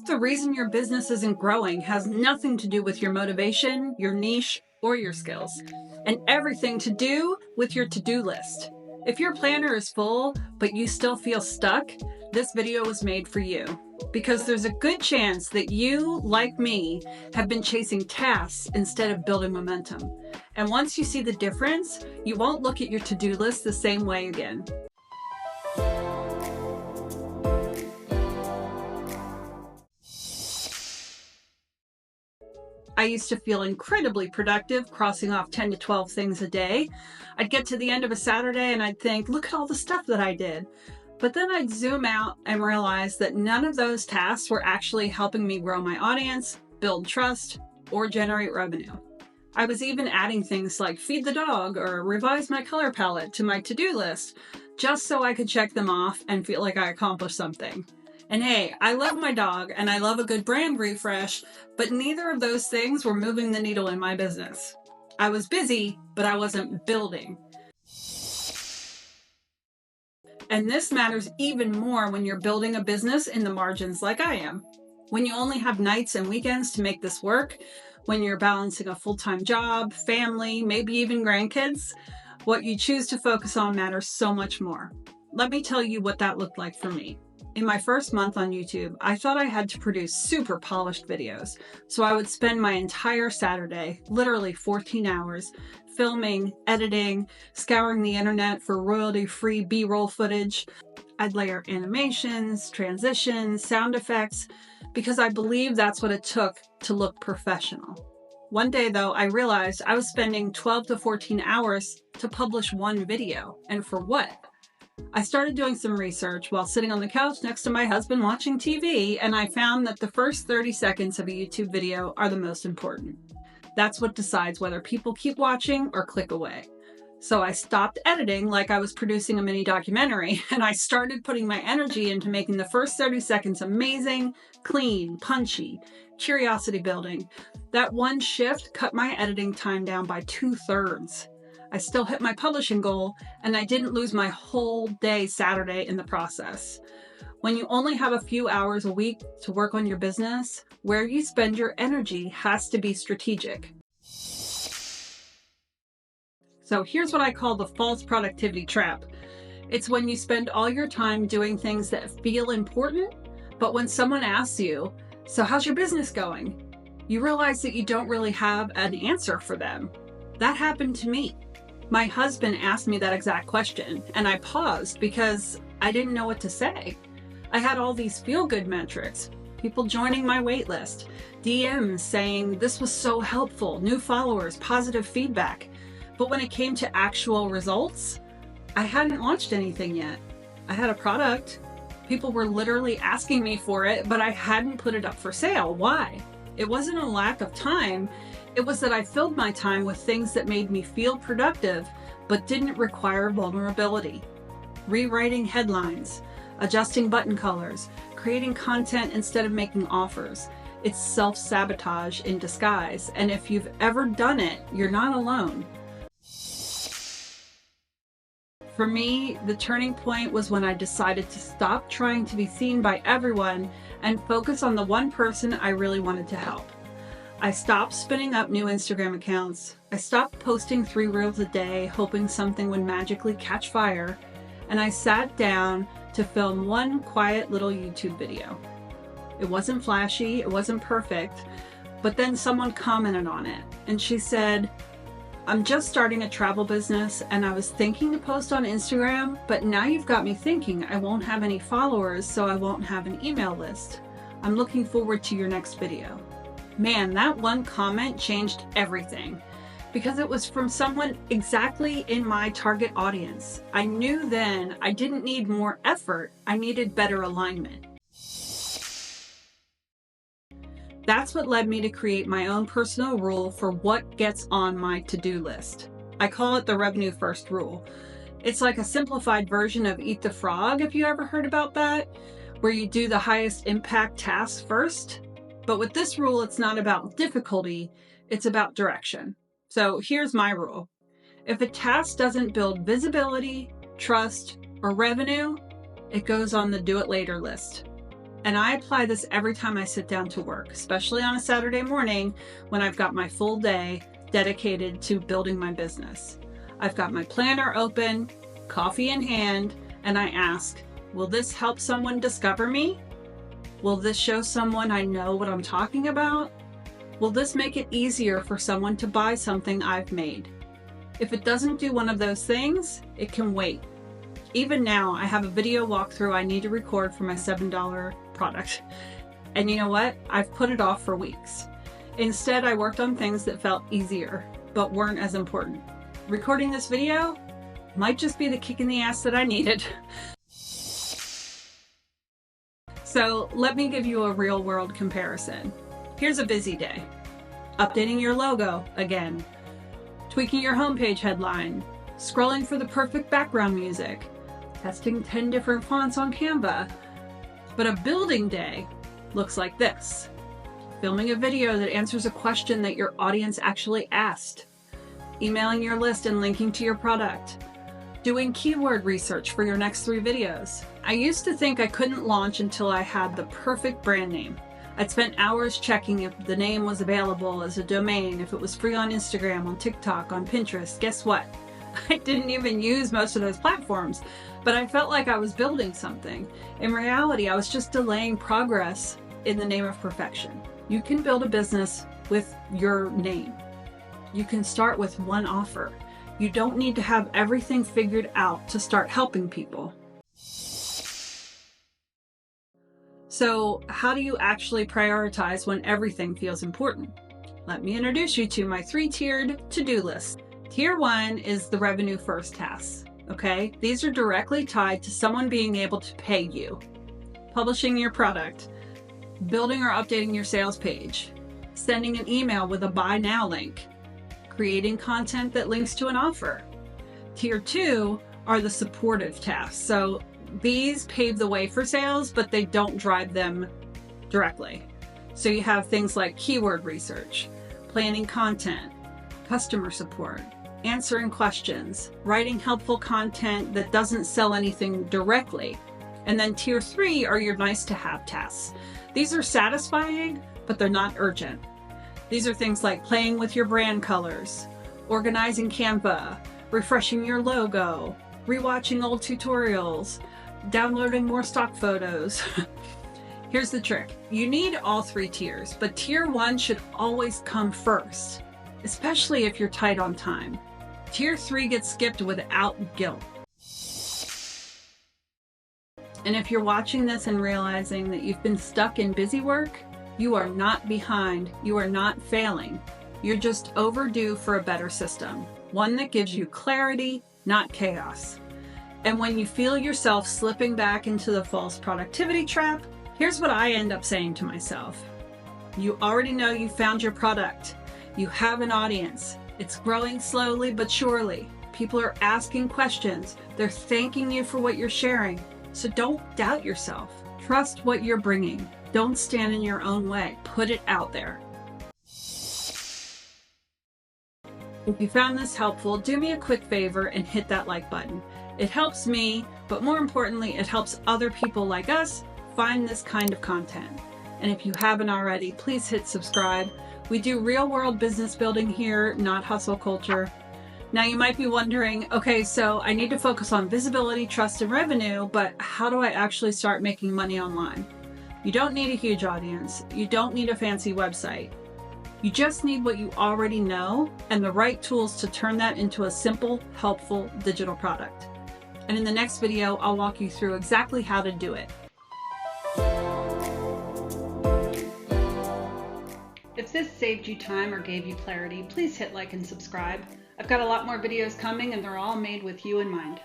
The reason your business isn't growing has nothing to do with your motivation, your niche, or your skills, and everything to do with your to-do list. If your planner is full, but you still feel stuck, this video was made for you. Because there's a good chance that you, like me, have been chasing tasks instead of building momentum. And once you see the difference, you won't look at your to-do list the same way again. I used to feel incredibly productive, crossing off 10 to 12 things a day. I'd get to the end of a Saturday and I'd think, look at all the stuff that I did. But then I'd zoom out and realize that none of those tasks were actually helping me grow my audience, build trust, or generate revenue. I was even adding things like feed the dog or revise my color palette to my to-do list, just so I could check them off and feel like I accomplished something. And hey, I love my dog and I love a good brand refresh, but neither of those things were moving the needle in my business. I was busy, but I wasn't building. And this matters even more when you're building a business in the margins like I am. When you only have nights and weekends to make this work, when you're balancing a full-time job, family, maybe even grandkids, what you choose to focus on matters so much more. Let me tell you what that looked like for me. In my first month on YouTube, I thought I had to produce super polished videos, so I would spend my entire Saturday, literally 14 hours, filming, editing, scouring the internet for royalty-free B-roll footage. I'd layer animations, transitions, sound effects, because I believed that's what it took to look professional. One day, though, I realized I was spending 12 to 14 hours to publish one video, and for what? I started doing some research while sitting on the couch next to my husband watching TV, and I found that the first 30 seconds of a YouTube video are the most important. That's what decides whether people keep watching or click away. So I stopped editing like I was producing a mini documentary, and I started putting my energy into making the first 30 seconds amazing, clean, punchy, curiosity building. That one shift cut my editing time down by 2/3. I still hit my publishing goal, and I didn't lose my whole day Saturday in the process. When you only have a few hours a week to work on your business, where you spend your energy has to be strategic. So here's what I call the false productivity trap. It's when you spend all your time doing things that feel important, but when someone asks you, so how's your business going? You realize that you don't really have an answer for them. That happened to me. My husband asked me that exact question, and I paused because I didn't know what to say. I had all these feel-good metrics, people joining my wait list, DMs saying this was so helpful, new followers, positive feedback. But when it came to actual results, I hadn't launched anything yet. I had a product. People were literally asking me for it, but I hadn't put it up for sale. Why? It wasn't a lack of time. It was that I filled my time with things that made me feel productive, but didn't require vulnerability. Rewriting headlines, adjusting button colors, creating content instead of making offers. It's self-sabotage in disguise, and if you've ever done it, you're not alone. For me, the turning point was when I decided to stop trying to be seen by everyone and focus on the one person I really wanted to help. I stopped spinning up new Instagram accounts. I stopped posting 3 reels a day, hoping something would magically catch fire. And I sat down to film one quiet little YouTube video. It wasn't flashy, it wasn't perfect, but then someone commented on it. And she said, I'm just starting a travel business and I was thinking to post on Instagram, but now you've got me thinking I won't have any followers, so I won't have an email list. I'm looking forward to your next video. Man, that one comment changed everything because it was from someone exactly in my target audience. I knew then I didn't need more effort, I needed better alignment. That's what led me to create my own personal rule for what gets on my to-do list. I call it the revenue first rule. It's like a simplified version of Eat the Frog, if you ever heard about that, where you do the highest impact tasks first. But with this rule, it's not about difficulty, it's about direction. So here's my rule. If a task doesn't build visibility, trust, or revenue, it goes on the do it later list. And I apply this every time I sit down to work, especially on a Saturday morning when I've got my full day dedicated to building my business. I've got my planner open, coffee in hand, and I ask, will this help someone discover me? Will this show someone I know what I'm talking about? Will this make it easier for someone to buy something I've made? If it doesn't do one of those things, it can wait. Even now, I have a video walkthrough I need to record for my $7 product. And you know what? I've put it off for weeks. Instead, I worked on things that felt easier, but weren't as important. Recording this video might just be the kick in the ass that I needed. So let me give you a real world comparison. Here's a busy day. Updating your logo again, tweaking your homepage headline, scrolling for the perfect background music, testing 10 different fonts on Canva. But a building day looks like this. Filming a video that answers a question that your audience actually asked, emailing your list and linking to your product, doing keyword research for your next 3 videos. I used to think I couldn't launch until I had the perfect brand name. I'd spent hours checking if the name was available as a domain, if it was free on Instagram, on TikTok, on Pinterest. Guess what? I didn't even use most of those platforms, but I felt like I was building something. In reality, I was just delaying progress in the name of perfection. You can build a business with your name. You can start with one offer. You don't need to have everything figured out to start helping people. So how do you actually prioritize when everything feels important? Let me introduce you to my 3-tiered to-do list. Tier 1 is the revenue first tasks, okay? These are directly tied to someone being able to pay you. Publishing your product, building or updating your sales page, sending an email with a buy now link, creating content that links to an offer. Tier 2 are the supportive tasks. So these pave the way for sales, but they don't drive them directly. So you have things like keyword research, planning content, customer support, answering questions, writing helpful content that doesn't sell anything directly. And then tier 3 are your nice to have tasks. These are satisfying, but they're not urgent. These are things like playing with your brand colors, organizing Canva, refreshing your logo, rewatching old tutorials, downloading more stock photos. Here's the trick. You need all 3 tiers, but tier 1 should always come first, especially if you're tight on time. Tier 3 gets skipped without guilt. And if you're watching this and realizing that you've been stuck in busy work, you are not behind. You are not failing. You're just overdue for a better system, one that gives you clarity, not chaos. And when you feel yourself slipping back into the false productivity trap, here's what I end up saying to myself. You already know you found your product. You have an audience. It's growing slowly but surely. People are asking questions. They're thanking you for what you're sharing. So don't doubt yourself. Trust what you're bringing. Don't stand in your own way. Put it out there. If you found this helpful, do me a quick favor and hit that like button. It helps me, but more importantly, it helps other people like us find this kind of content. And if you haven't already, please hit subscribe. We do real world business building here, not hustle culture. Now you might be wondering, okay, so I need to focus on visibility, trust, and revenue, but how do I actually start making money online? You don't need a huge audience. You don't need a fancy website. You just need what you already know and the right tools to turn that into a simple, helpful digital product. And in the next video, I'll walk you through exactly how to do it. If this saved you time or gave you clarity, please hit like and subscribe. I've got a lot more videos coming and they're all made with you in mind.